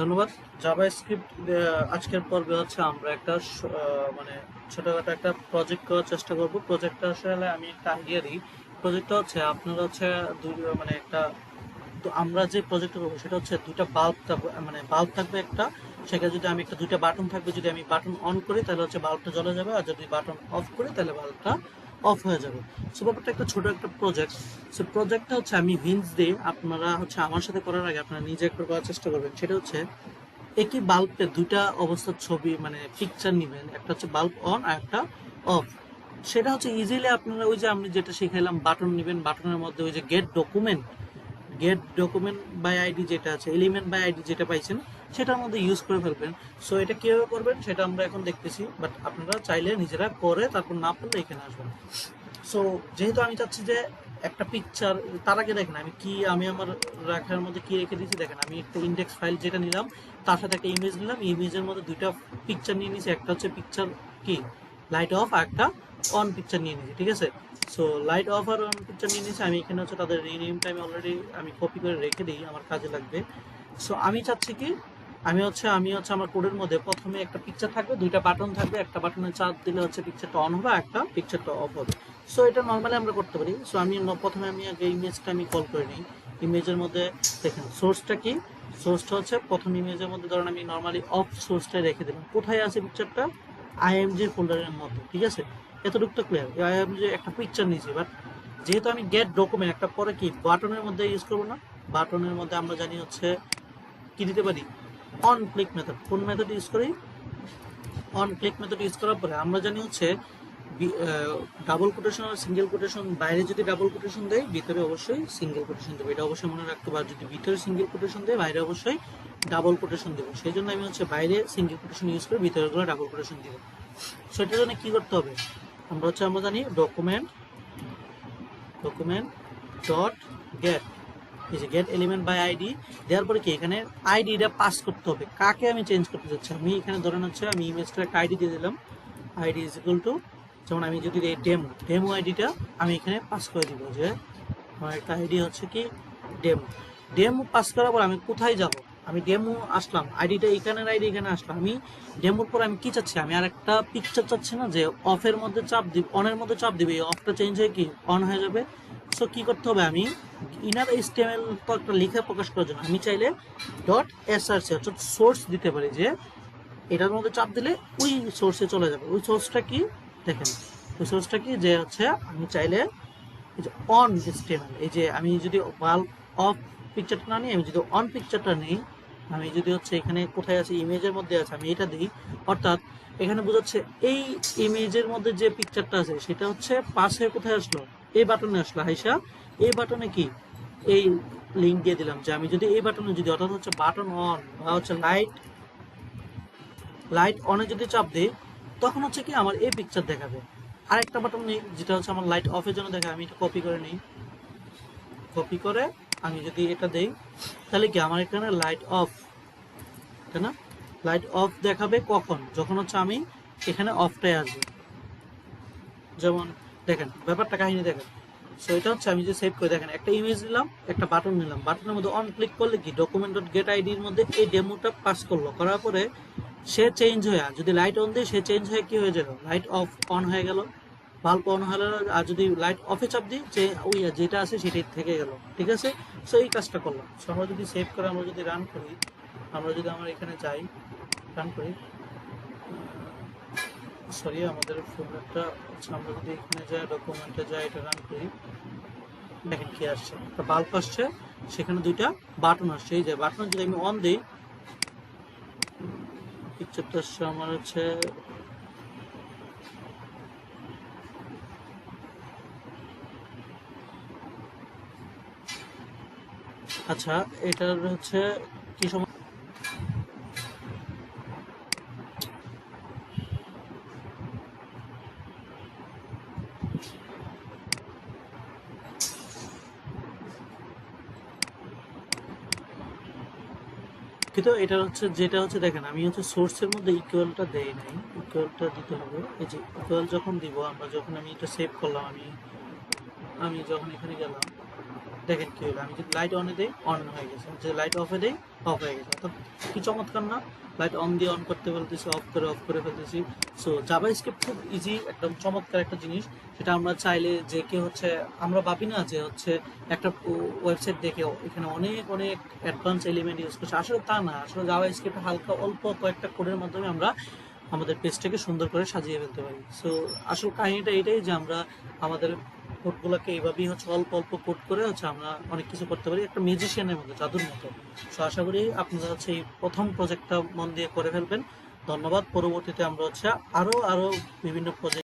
ধন্যবাদ। জাভাস্ক্রিপ্ট আজকের পর্বে হচ্ছে আমরা একটা মানে ছোটখাটো একটা প্রজেক্ট করার চেষ্টা করব। প্রজেক্টটা আসলে আমি একটা আইডিয়া দিই। প্রজেক্টটা হচ্ছে আপনারা হচ্ছে মানে একটা, তো আমরা যে প্রজেক্টটা করবো সেটা হচ্ছে দুইটা বাল্ব থাকবে, মানে বাল্ব থাকবে একটা। সেখানে যদি আমি একটা দুইটা বাটন থাকবে, যদি আমি বাটন অন করি তাহলে হচ্ছে বাল্বটা জ্বলে যাবে, আর যদি বাটন অফ করি তাহলে বাল্বটা অফ হয়ে যাবে। সো ব্যাপারটা একটা ছোট একটা প্রজেক্ট। সো প্রজেক্টটা হচ্ছে আমি হিন্টস দিই, আপনারা হচ্ছে আমার সাথে করার আগে আপনারা নিজে একটু করার চেষ্টা করবেন। সেটা হচ্ছে একই বাল্বের দুইটা অবস্থার ছবি, মানে পিকচার নেবেন, একটা হচ্ছে বাল্ব অন আর একটা অফ। সেটা হচ্ছে ইজিলি আপনারা ওই যে আমি যেটা শিখাইলাম, বাটন নেবেন, বাটনের মধ্যে ওই যে গেট ডকুমেন্ট বাই আইডি যেটা আছে, এলিমেন্ট বাই আইডি যেটা পাইছেন সেটার মধ্যে ইউজ করে ফেলবেন। সো এটা কিভাবে করবেন সেটা আমরা এখন দেখতেছি, বাট আপনারা চাইলে নিজেরা করে তারপর না পারলে এখানে আসবেন। সো যেহেতু আমি চাচ্ছি যে একটা পিকচার, তার আগে দেখেন আমি আমার রাখার মধ্যে কি রেখে দিয়েছি দেখেন। আমি একটা ইন্ডেক্স ফাইল যেটা নিলাম তার সাথে একটা ইমেজ নিলাম, ইমেজের মধ্যে দুইটা পিকচার নিয়ে নিয়েছি। একটা হচ্ছে পিকচার কি লাইট অফ, আর একটা অন পিকচার নিয়ে নিয়েছি, ঠিক আছে। সো লাইট অফ আর অন পিকচার নিয়ে নিয়েছি। আমি এখানে হচ্ছে তাদের রিনেমটা আমি অলরেডি কপি করে রেখে দিই, আমার কাজে লাগবে। সো আমি চাচ্ছি কি, আমি হচ্ছে আমার কোডের মধ্যে প্রথমে একটা পিকচার থাকবে, দুইটা বাটন থাকবে, একটা বাটনে চাপ দিলে হচ্ছে পিকচারটা অন হবে, একটা পিকচারটা অফ হবে। সো এটা নর্মালি আমরা করতে পারি। সো প্রথমে আমি আগে ইমেজটা কল করে নিই। ইমেজের মধ্যে দেখেন সোর্সটা কি, সোর্সটা হচ্ছে প্রথম ইমেজের মধ্যে ধরেন আমি নর্মালি অফ সোর্সটাই রেখে দিলাম। কোথায় আছে পিকচারটা? আইএমজি ফোল্ডারের মধ্যে, ঠিক আছে। এতটুকু তো ক্লিয়ার। আইএমজি একটা পিকচার নিয়েছি, বাট যেহেতু আমি গেট ডকুমেন্ট একটা পরে কি বাটনের মধ্যে ইউজ করবো না, বাটনের মধ্যে আমরা জানি হচ্ছে কি দিতে পারি, অন ক্লিক মেথড। কোন মেথড ইউজ করি? অন ক্লিক মেথড ইউজ করার পরে আমরা জানি হচ্ছে ডাবল কোটেশন আর সিঙ্গেল কোটেশন, বাইরে যদি ডাবল কোটেশন দেয় ভিতরে অবশ্যই সিঙ্গেল কোটেশন দেবে, এটা অবশ্যই মনে রাখতে পারো। যদি ভিতরে সিঙ্গেল কোটেশন দেয় বাইরে অবশ্যই ডাবল কোটেশন দেবো। সেই জন্য আমি হচ্ছে বাইরে সিঙ্গেল কোটেশন ইউজ করে ভিতরে গুলো ডাবল কোটেশন দিব। সেটার জন্য কি করতে হবে, আমরা জানি ডকুমেন্ট ডট গেট, এই যে গেট এলিমেন্ট বাই আইডি দেওয়ার পরে কি এখানে আইডিটা পাস করতে হবে। কাকে আমি চেঞ্জ করতে চাচ্ছি, আমি এখানে ধরেন হচ্ছে আমি ইমেজটা একটা আইডি দিয়ে দিলাম। আইডি ইজ ইকুয়াল টু, যেমন আমি যদি এই ডেমো আইডিটা আমি এখানে পাস করে দিব, যে আমার একটা আইডি হচ্ছে কি ডেমো পাস করার পর আমি কোথায় যাব, আমি ডেমো আসলাম, আইডিটা এখানের আইডি এখানে আসলাম। আমি ডেমোর পর আমি কি চাচ্ছি, আমি আর একটা পিকচার চাচ্ছি না যে অফের মধ্যে চাপ দিব, অনের মধ্যে চাপ দিবে, অফটা চেঞ্জ হয়ে কি অন হয়ে যাবে। সো কি করতে হবে, আমি ইনার এইচটিএমএল তো একটা লিখে প্রকাশ করার জন্য আমি চাইলে ডট এসআরসি অর্থাৎ সোর্স দিতে পারি, যে এটার মধ্যে চাপ দিলে ওই সোর্সে চলে যাবে। ওই সোর্সটা কি দেখেন, ওই সোর্সটা কি যে হচ্ছে আমি চাইলে এই যে অন এইচটিএমএল, এই যে আমি যদি বাল্ব অফ পিকচারটা না নিই, আমি যদি অন পিকচারটা নিই, আমি যদি হচ্ছে এখানে কোথায় আছে ইমেজের মধ্যে আছে আমি এটা দিই, অর্থাৎ এখানে বোঝাচ্ছে এই ইমেজের মধ্যে যে পিকচারটা আছে সেটা হচ্ছে পাস হয়ে কোথায় আসলো, এই বাটনে আসলো। হাইসা এই বাটনে কি এই লিঙ্ক দিয়ে দিলাম, যে আমি যদি এই বাটনে যদি অর্থাৎ হচ্ছে বাটন অন বা হচ্ছে লাইট অনে যদি চাপ দিই তখন হচ্ছে কি আমার এই পিকচার দেখাবে। আরেকটা বাটন নেই যেটা হচ্ছে আমার লাইট অফের জন্য দেখাবে, আমি এটা কপি করে নিই। কপি করে আমি যদি এটা দেই তাহলে কি আমার এখানে লাইট অফ, তাই না? লাইট অফ দেখাবে কখন, যখন হচ্ছে আমি এখানে অফটায় আসবে। যেমন দেখেন ব্যাপারটা কাহিনী দেখেন। সো এটা হচ্ছে আমি যে সেভ করে দেখেন একটা ইমেজ নিলাম, একটা বাটন নিলাম, বাটনের মধ্যে অন ক্লিক করলে কি ডকুমেন্ট ডট গেট আইডির মধ্যে এই ডেমোটা পাস করলো, করার পরে সে চেঞ্জ হয়ে, যদি লাইট অন দিই সে চেঞ্জ হয়ে কি হয়ে গেল, লাইট অফ অন হয়ে গেল, বাল্ব অন হয়ে গেল। আর যদি লাইট অফে চাপ দিই যে ওই যেটা আছে সেটাই থেকে গেল, ঠিক আছে। সো এই কাজটা করলাম। সো আমরা যদি সেভ করে আমরা যদি রান করি, আমরা যদি আমার এখানে যাই রান করি, সরি আমাদের ফোল্ডারটা হচ্ছে, আমরা যদি এখানে যাই ডকুমেন্টে যাই এটা রান করি, দেখেন কি আসছে, একটা বাল্ব আসছে, সেখানে দুইটা বাটন আসছে। এই যে বাটন যদি আমি অন দিই পিকচারটা আসছে আমার হচ্ছে, আচ্ছা এটার হচ্ছে কি সময়, কিন্তু এটা হচ্ছে যেটা হচ্ছে দেখেন আমি হচ্ছে সোর্সের মধ্যে ইকুয়ালটা দেই নাই, ইকুয়ালটা দিতে হবে। এই যে ইকুয়াল যখন দিব, আমরা যখন আমি এটা সেভ করলাম, আমি যখন এখানে গেলাম দেখেন কি হলো, আমি যদি লাইট অনে দিই অন হয়ে গেছে, যদি লাইট অফে দিই অফ হয়ে গেছে। অর্থাৎ কি চমৎকার না, লাইট অন দিয়ে অন করতে বলতেছি, অফ করে ফেলতেছি। সো জাভাস্ক্রিপ্ট খুব ইজি, একদম চমৎকার একটা জিনিস। সেটা আমরা চাইলে যে কেউ হচ্ছে, আমরা ভাবি না যে হচ্ছে একটা ওয়েবসাইট দেখে এখানে অনেক অনেক অ্যাডভান্স এলিমেন্ট ইউজ করছে, আসলে তা না। আসলে জাভাস্ক্রিপ্ট হালকা অল্প কয়েকটা কোডের মাধ্যমে আমরা আমাদের পেজটাকে সুন্দর করে সাজিয়ে ফেলতে পারি। সো আসল কাহিনীটা এটাই যে আমরা আমাদের কোডগুলোকে এইভাবেই হচ্ছে অল্প অল্প কোড করে হচ্ছে আমরা অনেক কিছু করতে পারি, একটা মিউজিশিয়ানের মতো, জাদুর মতো। সো আশা করি আপনারা হচ্ছে এই প্রথম প্রজেক্টটা মন দিয়ে করে ফেলবেন। ধন্যবাদ। পরবর্তীতে আমরা হচ্ছে আরো আরো বিভিন্ন প্রজেক্ট